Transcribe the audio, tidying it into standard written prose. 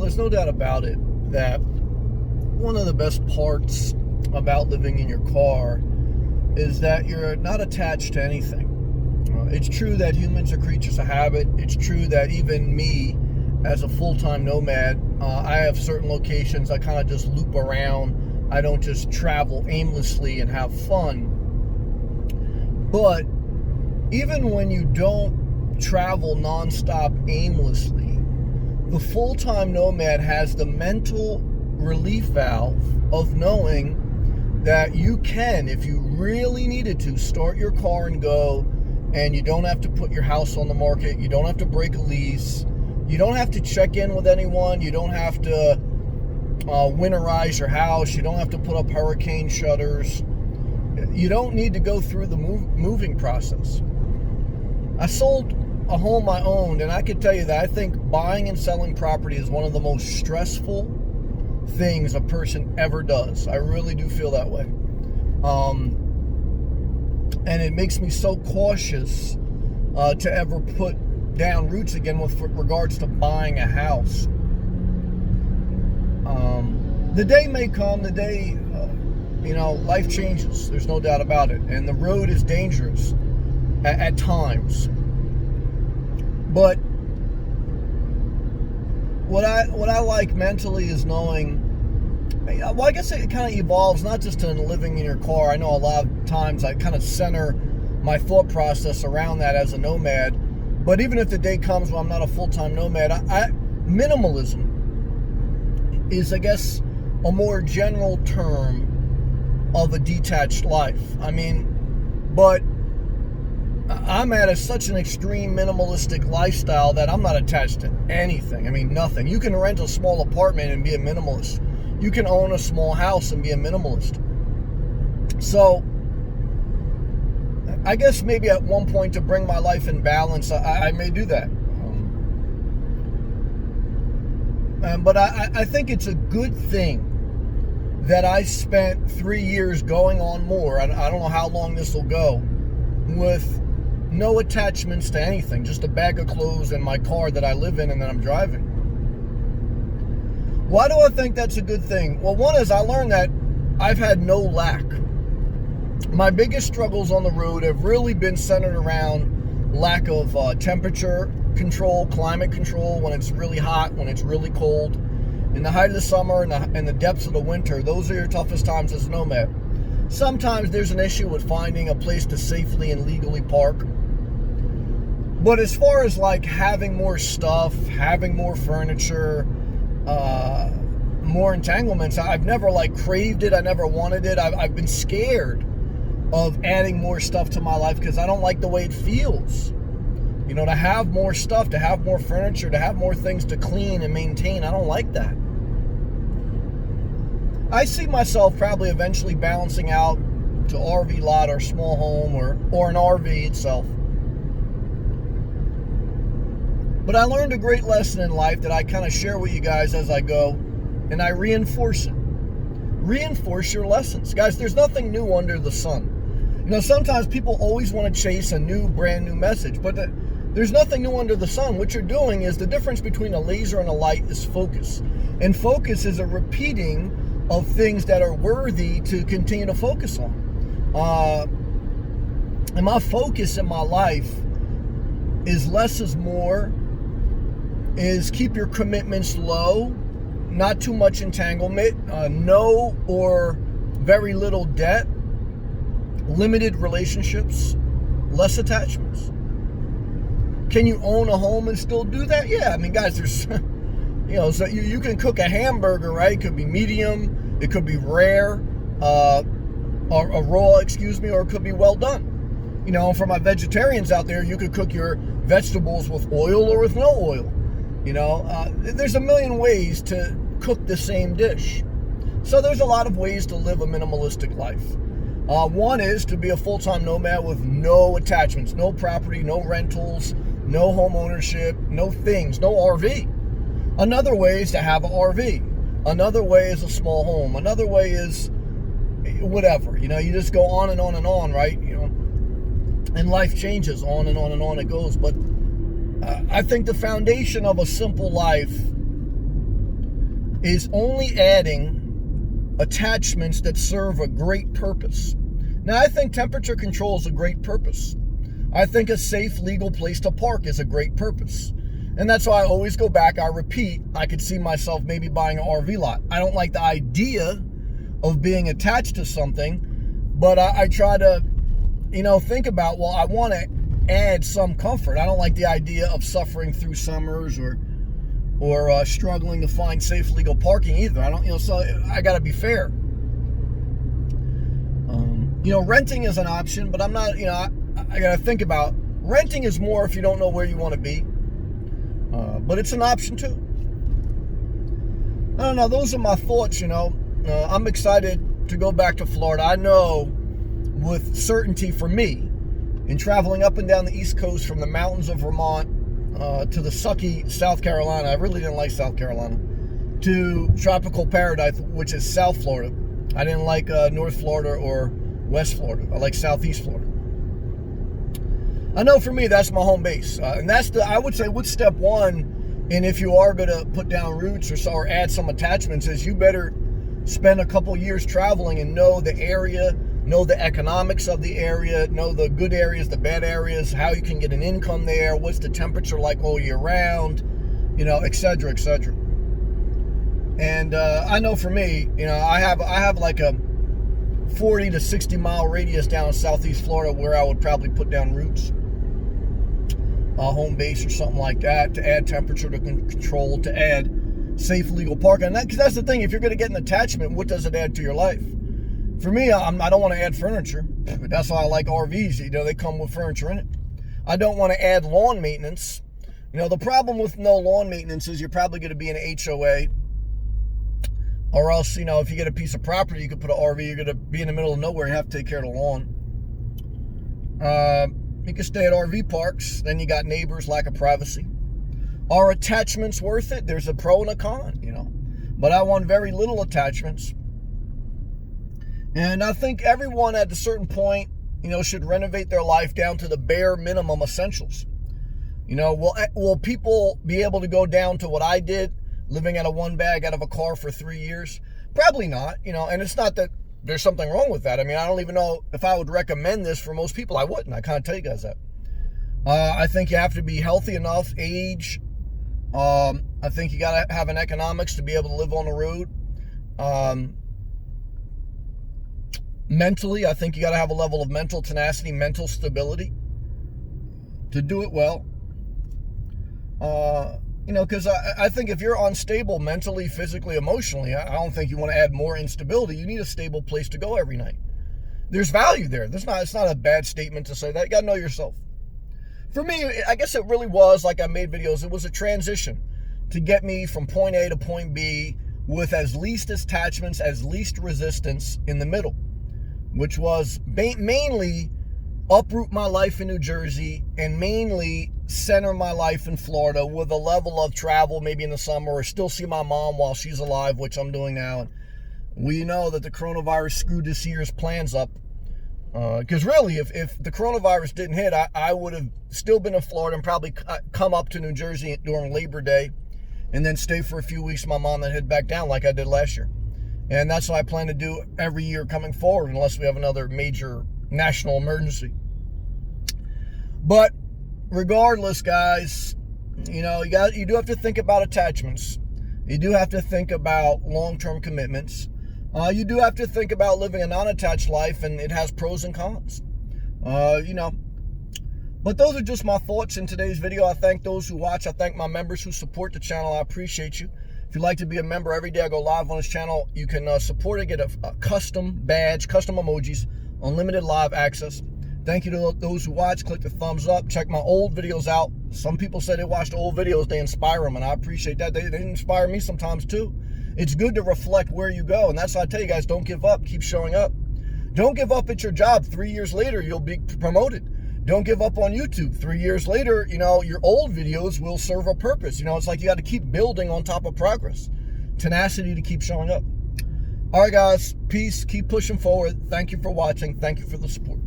there's no doubt about it that one of the best parts about living in your car is that you're not attached to anything. It's true that humans are creatures of habit. It's true that even me, as a full-time nomad, I have certain locations I kind of just loop around. I don't just travel aimlessly and have fun. But even when you don't travel nonstop aimlessly, the full-time nomad has the mental relief valve of knowing that you can, if you really needed to, start your car and go, and you don't have to put your house on the market. You don't have to break a lease. You don't have to check in with anyone. You don't have to winterize your house. You don't have to put up hurricane shutters. You don't need to go through the moving process. I sold a home I owned, and I can tell you that I think buying and selling property is one of the most stressful things a person ever does. I really do feel that way. And it makes me so cautious to ever put down roots again with regards to buying a house. The day may come, the day, life changes. There's no doubt about it. And the road is dangerous at times. But what I like mentally is knowing, well, I guess it kind of evolves not just in living in your car. I know a lot of times I kind of center my thought process around that as a nomad. But even if the day comes when I'm not a full-time nomad, minimalism is, I guess, a more general term of a detached life. But I'm at such an extreme minimalistic lifestyle that I'm not attached to anything. Nothing. You can rent a small apartment and be a minimalist. You can own a small house and be a minimalist. So, I guess maybe at one point to bring my life in balance, I may do that. But I think it's a good thing that I spent 3 years going on more. I don't know how long this will go, with no attachments to anything, just a bag of clothes and my car that I live in and that I'm driving. Why do I think that's a good thing? Well, one is I learned that I've had no lack. My biggest struggles on the road have really been centered around lack of temperature control, climate control, when it's really hot, when it's really cold. In the height of the summer and the depths of the winter, those are your toughest times as a nomad. Sometimes there's an issue with finding a place to safely and legally park. But as far as like having more stuff, having more furniture, more entanglements, I've never craved it. I never wanted it. I've been scared of adding more stuff to my life because I don't like the way it feels. To have more stuff, to have more furniture, to have more things to clean and maintain, I don't like that. I see myself probably eventually balancing out to RV lot or small home or an RV itself. But I learned a great lesson in life that I kind of share with you guys as I go, and I reinforce it. Reinforce your lessons. Guys, there's nothing new under the sun. Sometimes people always want to chase a brand new message, but there's nothing new under the sun. What you're doing is, the difference between a laser and a light is focus. And focus is a repeating of things that are worthy to continue to focus on. And my focus in my life is less is more, is keep your commitments low, not too much entanglement, no or very little debt, limited relationships, less attachments. Can you own a home and still do that? Yeah, guys, there's, so you can cook a hamburger, right? It could be medium, it could be rare, or raw, or it could be well done. For my vegetarians out there, you could cook your vegetables with oil or with no oil. There's a million ways to cook the same dish. So there's a lot of ways to live a minimalistic life. One is to be a full-time nomad with no attachments, no property, no rentals, no home ownership, no things, no RV. Another way is to have an RV. Another way is a small home. Another way is whatever. You just go on and on and on, right? And life changes, on and on and on it goes. But I think the foundation of a simple life is only adding attachments that serve a great purpose. Now, I think temperature control is a great purpose. I think a safe, legal place to park is a great purpose. And that's why I always go back, I repeat, I could see myself maybe buying an RV lot. I don't like the idea of being attached to something, but I try to, think about, well, I want to add some comfort. I don't like the idea of suffering through summers or struggling to find safe, legal parking either. I don't, so I got to be fair. Renting is an option, but I'm not, I got to think about, renting is more if you don't know where you want to be. But it's an option too. I don't know. Those are my thoughts, I'm excited to go back to Florida. I know with certainty for me, in traveling up and down the East Coast from the mountains of Vermont to the sucky South Carolina, I really didn't like South Carolina, to tropical paradise, which is South Florida. I didn't like North Florida or West Florida. I like Southeast Florida. I know for me, that's my home base. And that's I would say, what's step one? And if you are going to put down roots or add some attachments, is you better spend a couple years traveling and know the area, know the economics of the area, know the good areas, the bad areas, how you can get an income there, what's the temperature like all year round, et cetera, et cetera. And I know for me, I have like a 40 to 60 mile radius down in Southeast Florida where I would probably put down roots. A home base or something like that, to add temperature to control, to add safe, legal parking. Because that's the thing, if you're going to get an attachment, what does it add to your life? For me, I don't want to add furniture. That's why I like RVs. They come with furniture in it. I don't want to add lawn maintenance. The problem with no lawn maintenance is you're probably going to be in an HOA, or else, if you get a piece of property, you could put an RV, you're going to be in the middle of nowhere and have to take care of the lawn. You can stay at RV parks, then you got neighbors, lack of privacy. Are attachments worth it? There's a pro and a con, But I want very little attachments. And I think everyone at a certain point, should renovate their life down to the bare minimum essentials. Will people be able to go down to what I did, living out of one bag out of a car for 3 years? Probably not, and it's not that there's something wrong with that. I mean, I don't even know if I would recommend this for most people. I wouldn't. I can't tell you guys that. I think you have to be healthy enough, age. I think you got to have an economics to be able to live on the road. Mentally, I think you got to have a level of mental tenacity, mental stability to do it well. Because I think if you're unstable mentally, physically, emotionally, I don't think you want to add more instability. You need a stable place to go every night. There's value there. It's not a bad statement to say that. You got to know yourself. For me, I guess it really was, like I made videos, it was a transition to get me from point A to point B with as least attachments, as least resistance in the middle, which was mainly uproot my life in New Jersey and mainly center my life in Florida with a level of travel maybe in the summer, or still see my mom while she's alive, which I'm doing now. And we know that the coronavirus screwed this year's plans up. Because really, if the coronavirus didn't hit, I would have still been in Florida and probably come up to New Jersey during Labor Day and then stay for a few weeks with my mom and head back down like I did last year. And that's what I plan to do every year coming forward, unless we have another major national emergency. But regardless, guys, you do have to think about attachments. You do have to think about long-term commitments. You do have to think about living a non-attached life, and it has pros and cons. But those are just my thoughts in today's video. I thank those who watch. I thank my members who support the channel. I appreciate you. If you'd like to be a member, every day I go live on this channel. You can support it, get a custom badge, custom emojis, unlimited live access. Thank you to those who watch. Click the thumbs up. Check my old videos out. Some people say they watch the old videos. They inspire them, and I appreciate that. They inspire me sometimes too. It's good to reflect where you go, and that's why I tell you guys, don't give up. Keep showing up. Don't give up at your job. 3 years later, you'll be promoted. Don't give up on YouTube. 3 years later, your old videos will serve a purpose. It's like you got to keep building on top of progress. Tenacity to keep showing up. All right, guys. Peace. Keep pushing forward. Thank you for watching. Thank you for the support.